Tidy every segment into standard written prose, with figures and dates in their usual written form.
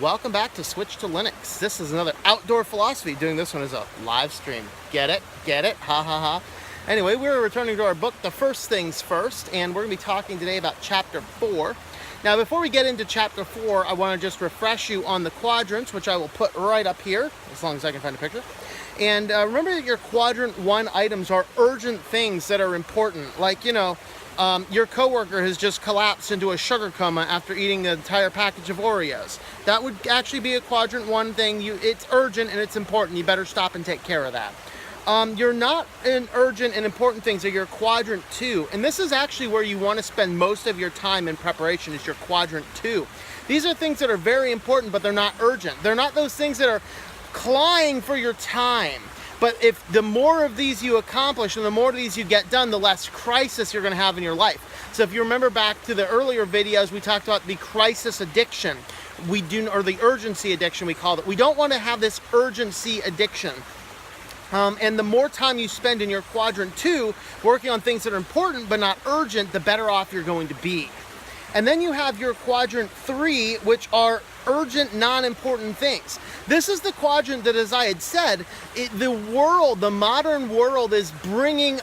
Welcome back to Switch to Linux. This is another outdoor philosophy. Doing this one as a live stream. Get it? Get it? Ha ha ha. Anyway, we're returning to our book, The First Things First, and we're going to be talking today about Chapter 4. Now, before we get into Chapter 4, I want to just refresh you on the quadrants, which I will put right up here, as long as I can find a picture. And remember that your Quadrant 1 items are urgent things that are important. Like, your coworker has just collapsed into a sugar coma after eating the entire package of Oreos. That would actually be a Quadrant 1 thing. It's urgent and it's important. You better stop and take care of that. You're not in urgent and important things are your Quadrant 2. And this is actually where you want to spend most of your time in preparation, is your Quadrant 2. These are things that are very important, but they're not urgent. They're not those things that are clawing for your time. But if the more of these you accomplish and the more of these you get done, the less crisis you're going to have in your life. So if you remember back to the earlier videos, we talked about the crisis addiction. Or the urgency addiction, we called it. We don't want to have this urgency addiction. And the more time you spend in your Quadrant 2 working on things that are important but not urgent, the better off you're going to be. And then you have your Quadrant 3, which are urgent, non-important things. This is the quadrant that, as I had said, the modern world is bringing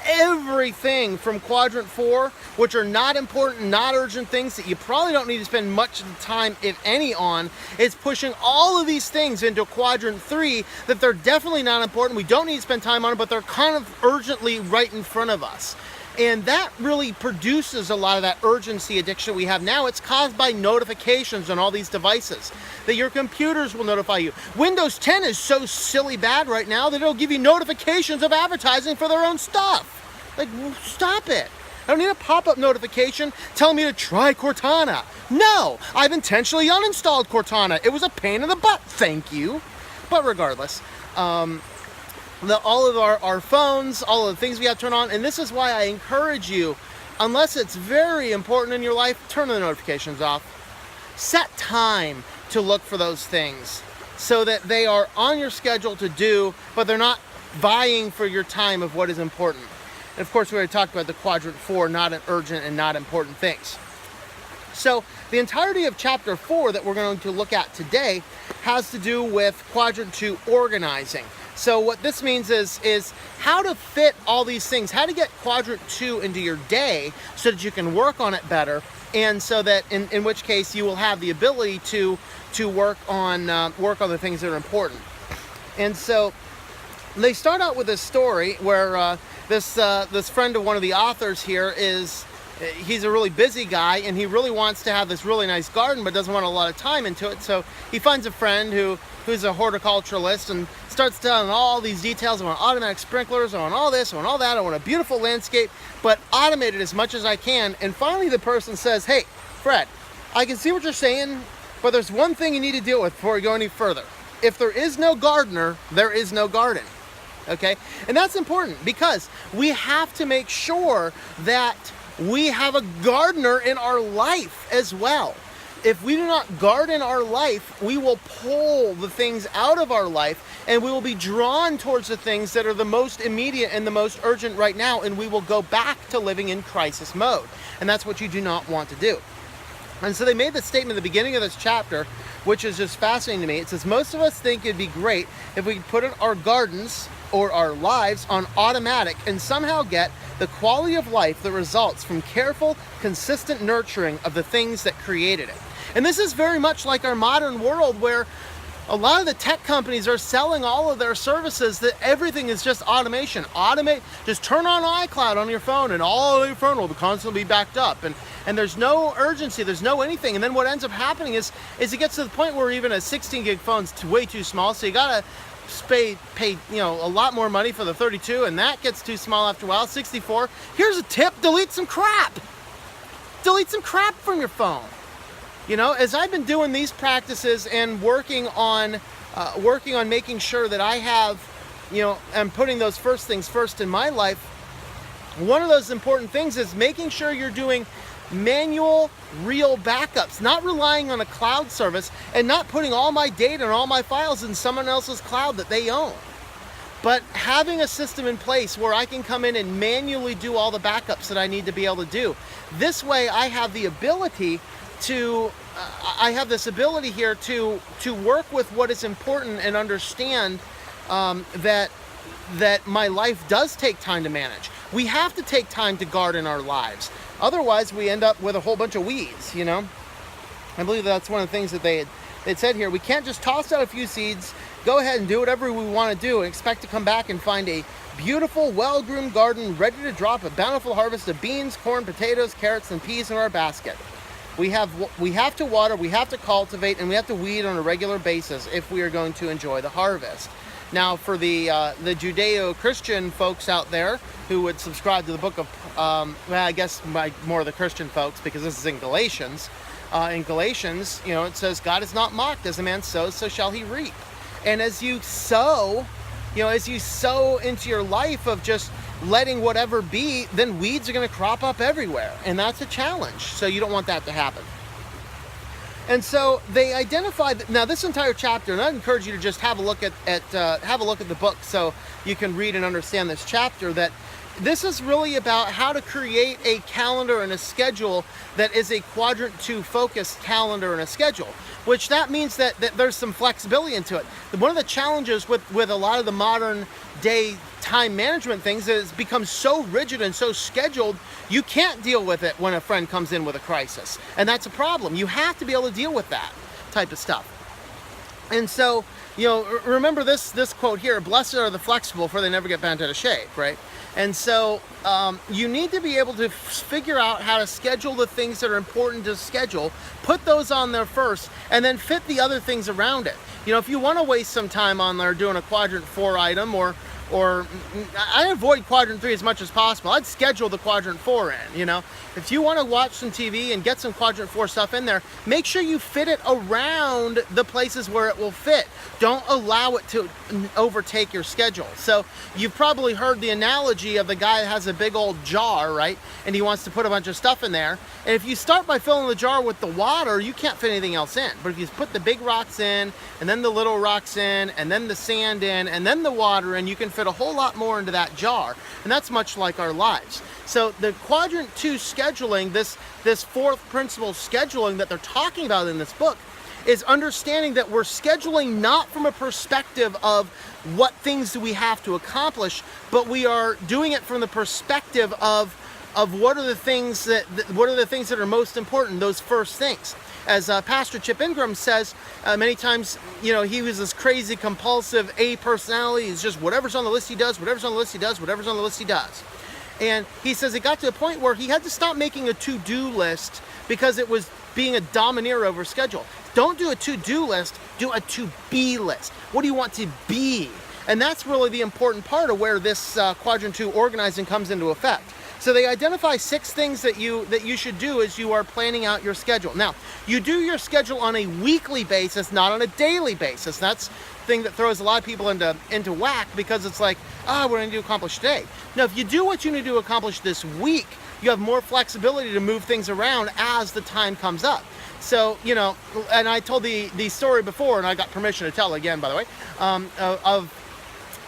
everything from Quadrant 4, which are not important, not urgent things that you probably don't need to spend much of the time, if any, on. It's pushing all of these things into Quadrant 3 that they're definitely not important. We don't need to spend time on it, but they're kind of urgently right in front of us. And that really produces a lot of that urgency addiction we have now. It's caused by notifications on all these devices that your computers will notify you. Windows 10 is so silly bad right now that it'll give you notifications of advertising for their own stuff. Like, stop it. I don't need a pop-up notification telling me to try Cortana. No, I've intentionally uninstalled Cortana. It was a pain in the butt, thank you. But regardless, all of our phones, all of the things we have to turn on, and this is why I encourage you, unless it's very important in your life, turn the notifications off. Set time to look for those things so that they are on your schedule to do, but they're not vying for your time of what is important. And of course, we already talked about the Quadrant 4, not an urgent and not important things. So the entirety of Chapter 4 that we're going to look at today has to do with Quadrant 2 organizing. So what this means is how to fit all these things, how to get Quadrant 2 into your day so that you can work on it better, and so that in which case you will have the ability to work on the things that are important. And so they start out with this story where this friend of one of the authors here he's a really busy guy, and he really wants to have this really nice garden but doesn't want a lot of time into it. So he finds a friend who's a horticulturalist and starts telling all these details. I want automatic sprinklers, I want all this, I want all that, I want a beautiful landscape, but automate it as much as I can. And finally the person says, hey, Fred, I can see what you're saying, but there's one thing you need to deal with before you go any further. If there is no gardener, there is no garden. Okay? And that's important because we have to make sure that we have a gardener in our life as well. If we do not garden our life, we will pull the things out of our life and we will be drawn towards the things that are the most immediate and the most urgent right now, and we will go back to living in crisis mode. And that's what you do not want to do. And so they made this statement at the beginning of this chapter, which is just fascinating to me. It says, most of us think it'd be great if we could put our gardens or our lives on automatic and somehow get the quality of life that results from careful, consistent nurturing of the things that created it. And this is very much like our modern world, where a lot of the tech companies are selling all of their services that everything is just automation. Just turn on iCloud on your phone and all of your phone will constantly be backed up. And there's no urgency, there's no anything. And then what ends up happening is it gets to the point where even a 16 gig phone's way too small, so you gotta pay a lot more money for the 32, and that gets too small after a while. 64. Here's a tip: delete some crap. Delete some crap from your phone. As I've been doing these practices and working on making sure that I have, and putting those first things first in my life, one of those important things is making sure you're doing manual, real backups, not relying on a cloud service and not putting all my data and all my files in someone else's cloud that they own. But having a system in place where I can come in and manually do all the backups that I need to be able to do. This way I have the ability to I have this ability here to work with what is important and understand that my life does take time to manage. We have to take time to garden our lives. Otherwise, we end up with a whole bunch of weeds, you know? I believe that's one of the things that they'd said here. We can't just toss out a few seeds, go ahead and do whatever we want to do, and expect to come back and find a beautiful, well-groomed garden ready to drop a bountiful harvest of beans, corn, potatoes, carrots, and peas in our basket. We have to water, we have to cultivate, and we have to weed on a regular basis if we are going to enjoy the harvest. Now, for the Judeo-Christian folks out there who would subscribe to the book of, well, I guess more of the Christian folks, because this is in Galatians. In Galatians, you know, it says, God is not mocked. As a man sows, so shall he reap. And as you sow, you know, as you sow into your life of just letting whatever be, then weeds are going to crop up everywhere. And that's a challenge. So you don't want that to happen. And so they identified, now this entire chapter, and I encourage you to just have a look at the book so you can read and understand this chapter, that this is really about how to create a calendar and a schedule that is a quadrant 2 focused calendar and a schedule, which that means that there's some flexibility into it. One of the challenges with a lot of the modern day time management things is it's become so rigid and so scheduled, you can't deal with it when a friend comes in with a crisis. And that's a problem. You have to be able to deal with that type of stuff. And so, you know, remember this quote here, blessed are the flexible, for they never get bent out of shape, right? And so you need to be able to figure out how to schedule the things that are important to schedule, put those on there first, and then fit the other things around it. You know, if you want to waste some time on there doing a quadrant 4 item, or I avoid quadrant 3 as much as possible. I'd schedule the quadrant 4 in, you know. If you want to watch some TV and get some quadrant 4 stuff in there, make sure you fit it around the places where it will fit. Don't allow it to overtake your schedule. So you've probably heard the analogy of the guy that has a big old jar, right? And he wants to put a bunch of stuff in there. And if you start by filling the jar with the water, you can't fit anything else in. But if you put the big rocks in, and then the little rocks in, and then the sand in, and then the water in, you can fit a whole lot more into that jar. And that's much like our lives. So the quadrant 2 scheduling, this fourth principle scheduling that they're talking about in this book, is understanding that we're scheduling not from a perspective of what things do we have to accomplish, but we are doing it from the perspective of what are the things that are most important, those first things. As Pastor Chip Ingram says many times, you know, he was this crazy compulsive A personality. He's just whatever's on the list he does, whatever's on the list he does, whatever's on the list he does. And he says it got to a point where he had to stop making a to-do list because it was being a domineer over schedule. Don't do a to-do list, do a to-be list. What do you want to be? And that's really the important part of where this quadrant 2 organizing comes into effect. So they identify 6 things that you should do as you are planning out your schedule. Now, you do your schedule on a weekly basis, not on a daily basis. That's the thing that throws a lot of people into whack, because it's like, what do I need to accomplish today? Now, if you do what you need to accomplish this week, you have more flexibility to move things around as the time comes up. So, you know, and I told the story before, and I got permission to tell again, by the way, of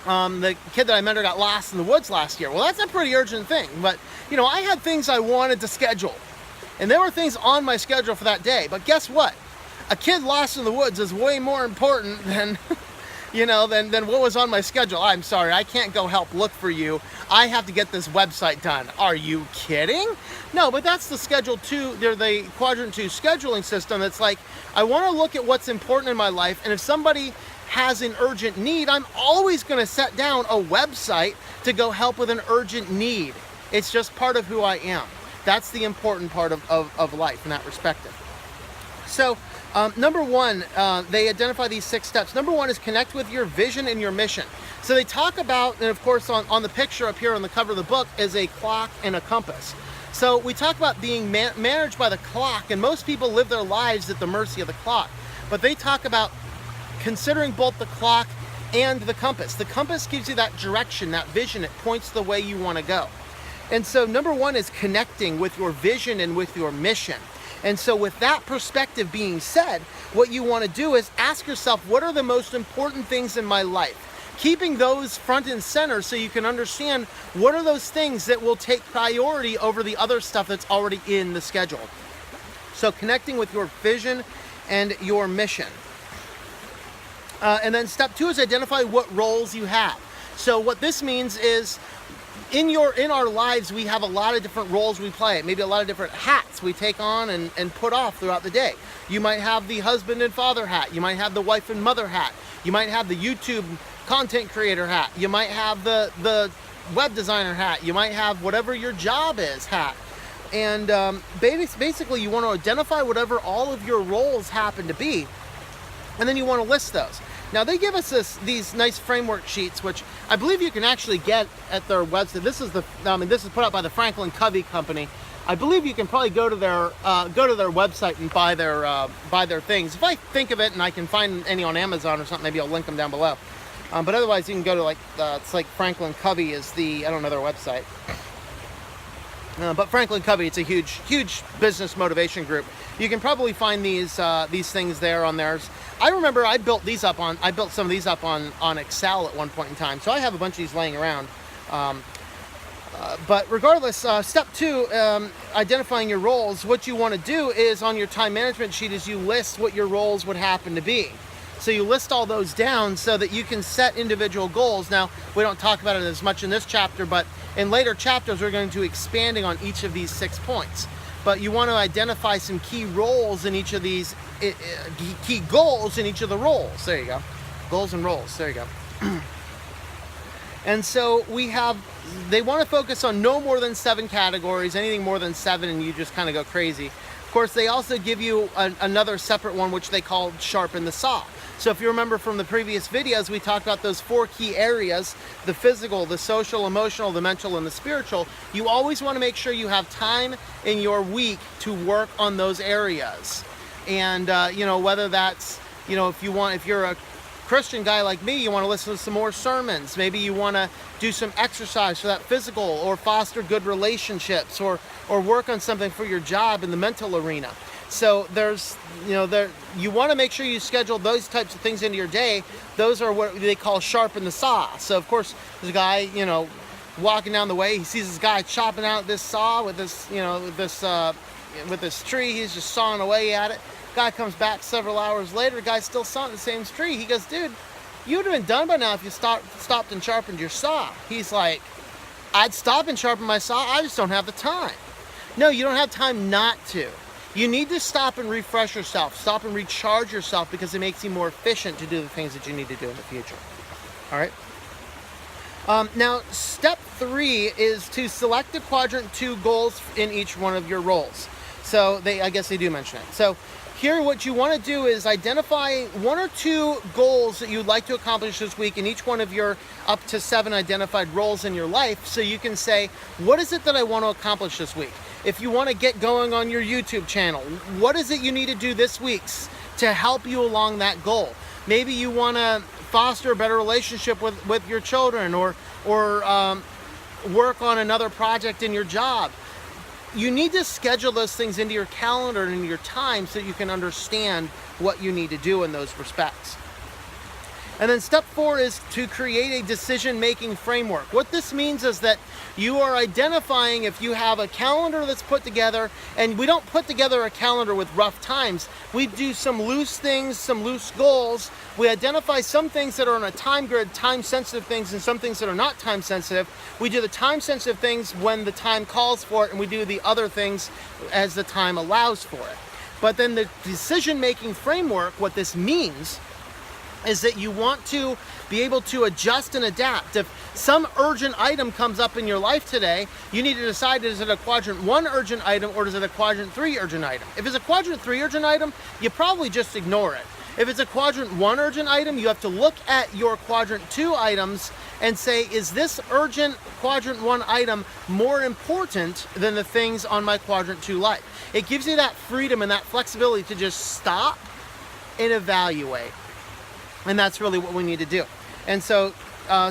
the kid that I mentored got lost in the woods last year. Well, that's a pretty urgent thing, but, you know, I had things I wanted to schedule, and there were things on my schedule for that day. But guess what? A kid lost in the woods is way more important than, you know, than what was on my schedule. I'm sorry, I can't go help look for you. I have to get this website done. Are you kidding? No, but that's the schedule 2, the quadrant 2 scheduling system. It's like, I want to look at what's important in my life, and if somebody has an urgent need, I'm always going to set down a website to go help with an urgent need. It's just part of who I am. That's the important part of life in that perspective. So number 1, they identify these 6 steps. Number 1 is connect with your vision and your mission. So they talk about, and of course on the picture up here on the cover of the book is a clock and a compass. So we talk about being managed by the clock, and most people live their lives at the mercy of the clock. But they talk about considering both the clock and the compass. The compass gives you that direction, that vision. It points the way you want to go. And so number 1 is connecting with your vision and with your mission. And so with that perspective being said, what you want to do is ask yourself, what are the most important things in my life? Keeping those front and center so you can understand what are those things that will take priority over the other stuff that's already in the schedule. So connecting with your vision and your mission. And then step 2 is identify what roles you have. So what this means is in our lives, we have a lot of different roles we play, maybe a lot of different hats we take on and put off throughout the day. You might have the husband and father hat. You might have the wife and mother hat. You might have the YouTube content creator hat. You might have the web designer hat. You might have whatever your job is hat. And basically you want to identify whatever all of your roles happen to be, and then you want to list those. Now they give us these nice framework sheets, which I believe you can actually get at their website. This is this is put out by the Franklin Covey Company. I believe you can probably go to their website and buy their things. If I think of it and I can find any on Amazon or something, maybe I'll link them down below. But otherwise, you can go to it's like Franklin Covey is I don't know their website. But Franklin Covey, it's a huge business motivation group. You can probably find these things there on theirs. I remember I built some of these up on Excel at one point in time. So I have a bunch of these laying around. But regardless, step 2, identifying your roles. What you want to do is on your time management sheet is you list what your roles would happen to be. So you list all those down so that you can set individual goals. Now, we don't talk about it as much in this chapter, but in later chapters, we're going to be expanding on each of these 6 points. But you want to identify some key roles in each of these, key goals in each of the roles. There you go. Goals and roles. There you go. And so they want to focus on no more than 7 categories. Anything more than 7 and you just kind of go crazy. Of course, they also give you another separate one, which they call sharpen the saw. So if you remember from the previous videos, we talked about those 4 key areas: the physical, the social, emotional, the mental, and the spiritual. You always want to make sure you have time in your week to work on those areas. And, whether that's, if you're a Christian guy like me, you want to listen to some more sermons. Maybe you want to do some exercise for that physical, or foster good relationships, or work on something for your job in the mental arena. So you want to make sure you schedule those types of things into your day. Those are what they call sharpen the saw. So of course, there's a guy, walking down the way. He sees this guy chopping out this saw with this, with this tree. He's just sawing away at it. Guy comes back several hours later. The guy's still sawing the same tree. He goes, "Dude, you would have been done by now if you stopped and sharpened your saw." He's like, "I'd stop and sharpen my saw. I just don't have the time." No, you don't have time not to. You need to stop and refresh yourself. Stop and recharge yourself, because it makes you more efficient to do the things that you need to do in the future. All right. Now, step 3 is to select the quadrant 2 goals in each one of your roles. So I guess they do mention it. So here, what you want to do is identify 1 or 2 goals that you'd like to accomplish this week in each one of your up to 7 identified roles in your life. So you can say, what is it that I want to accomplish this week? If you want to get going on your YouTube channel, what is it you need to do this week to help you along that goal? Maybe you want to foster a better relationship with your children, or work on another project in your job. You need to schedule those things into your calendar and into your time so that you can understand what you need to do in those respects. And then step 4 is to create a decision-making framework. What this means is that you are identifying, if you have a calendar that's put together, and we don't put together a calendar with rough times. We do some loose things, some loose goals. We identify some things that are on a time grid, time-sensitive things, and some things that are not time-sensitive. We do the time-sensitive things when the time calls for it, and we do the other things as the time allows for it. But then the decision-making framework, what this means is that you want to be able to adjust and adapt. If some urgent item comes up in your life today, you need to decide, is it a quadrant 1 urgent item, or is it a quadrant 3 urgent item? If it's a quadrant 3 urgent item, you probably just ignore it. If it's a quadrant 1 urgent item, you have to look at your quadrant 2 items and say, is this urgent quadrant 1 item more important than the things on my quadrant 2 life? It gives you that freedom and that flexibility to just stop and evaluate. And that's really what we need to do. And so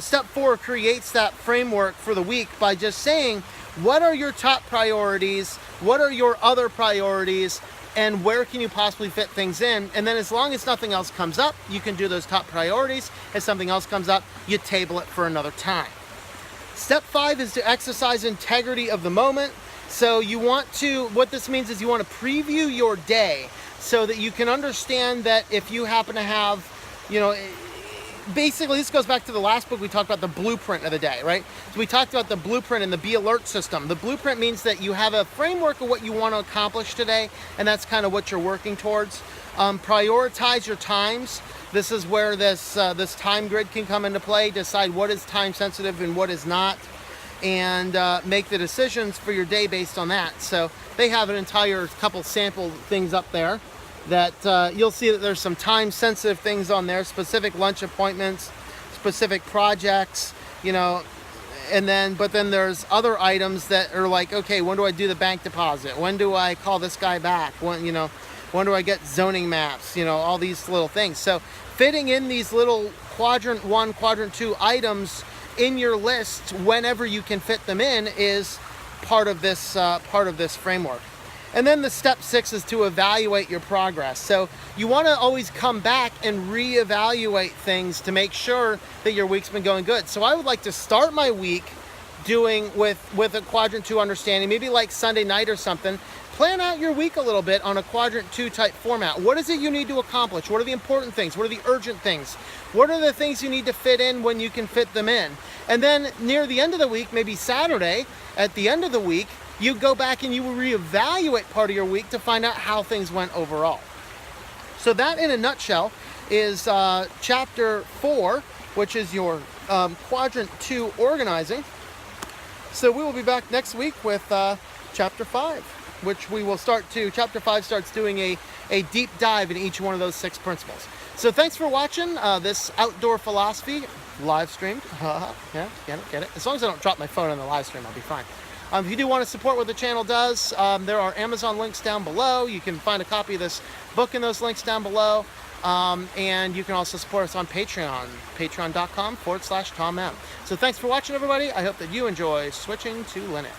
step 4 creates that framework for the week by just saying, what are your top priorities? What are your other priorities? And where can you possibly fit things in? And then as long as nothing else comes up, you can do those top priorities. If something else comes up, you table it for another time. Step 5 is to exercise integrity of the moment. So you want to, what this means is you want to preview your day so that you can understand that if you happen to have, basically this goes back to the last book we talked about, the blueprint of the day, right? So we talked about the blueprint and the Be Alert system. The blueprint means that you have a framework of what you want to accomplish today, and that's kind of what you're working towards. Prioritize your times. This is where this time grid can come into play. Decide what is time sensitive and what is not, and make the decisions for your day based on that. So they have an entire couple sample things up there that you'll see that there's some time sensitive things on there, specific lunch appointments, specific projects, and then, but then there's other items that are like, okay, when do I do the bank deposit? When do I call this guy back? When do I get zoning maps? All these little things. So fitting in these little quadrant 1, quadrant 2 items in your list whenever you can fit them in is part of this framework. And then the step 6 is to evaluate your progress. So you want to always come back and reevaluate things to make sure that your week's been going good. So I would like to start my week doing with a quadrant 2 understanding, maybe like Sunday night or something. Plan out your week a little bit on a quadrant 2 type format. What is it you need to accomplish? What are the important things? What are the urgent things? What are the things you need to fit in when you can fit them in? And then near the end of the week, maybe Saturday, at the end of the week, you go back and you will reevaluate part of your week to find out how things went overall. So that in a nutshell is chapter 4, which is your quadrant 2 organizing. So we will be back next week with chapter 5, which we will chapter 5 starts doing a deep dive in each one of those 6 principles. So thanks for watching this outdoor philosophy live streamed. Yeah, get it. As long as I don't drop my phone on the live stream, I'll be fine. If you do want to support what the channel does, there are Amazon links down below. You can find a copy of this book in those links down below. And you can also support us on Patreon, patreon.com/TomM. So thanks for watching, everybody. I hope that you enjoy switching to Linux.